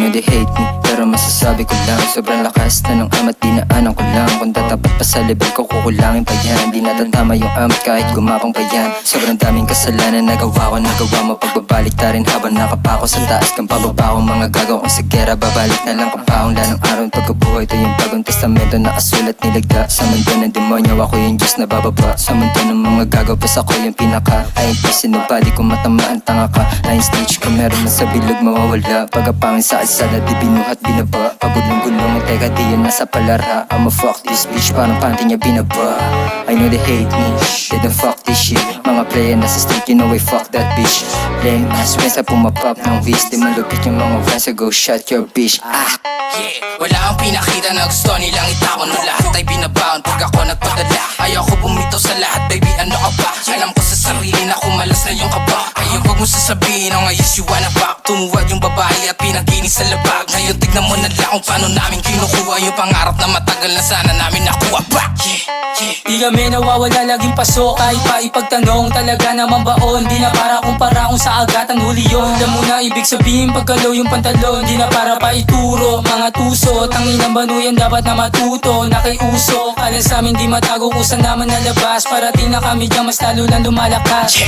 know they hate me, pero masasabi ko lang sobrang lakas na ng amat dinaanan ko lang. Kung tatapat pa sa level ko, kukulangin pa yan. Di natatama yung amat kahit gumapang pa yan. Sobrang daming kasalanan nagawa ko, nagawa mo pagbabalik ta rin habang nakapako sa taas kang pababa ko. Mga gagaw kong sagera, babalik na lang kapaong lanong araw ng pagkabuhay. Ito yung bagong testamento na kasulat nilagda sa mundo ng demonyo. Ako yung Diyos na bababa sa mundo ng mga gagaw, pas ako yung pinaka. I ain't pissing nobody kung matamaan tanga ka. Line stage ka, meron na sa bilog mawawala. Pagkapangin sa alsada, di binuhat binaba. Pagulong-gulong at teka di yun nasa palarha. I'ma fuck this bitch, parang panty niya binaba. I know they hate me, they don't fuck this shit. Mga player na sa street, you know I fuck that bitch. Lame ass when sa pumapop ng whiz. Di malupit yung mga friends, so go shut your bitch. Yeah, wala akong pinakita na gusto nilang itapon mo. Lahat ay binabaon pag ako nagpadala. Ayoko bumito sa lahat, baby, ano ka ba? Alam ko sa sarili na kumalas na yung kaba. Ngayon wag mo sasabihin, oh ngayon you wanna back. Tumuwad yung babae at pinaginis sa labag. Ngayon tignan mo na lang kung paano namin kinukuha yung pangarap na matagal na sana namin nakuha back. Di kami nawawala, laging pasok. Kahit pa ipagtanong, talaga naman baon. Di na para kung sa agatan huli yun. Alam mo na ibig sabihin pagkalaw yung pantalon. Di na para pa ituro, mga tuso. Tangin ng banuyan dapat na matuto. Nakiuso, kala sa amin di matago kung saan naman nalabas. Parating na kami dyan, mas lalo lang lumalakas.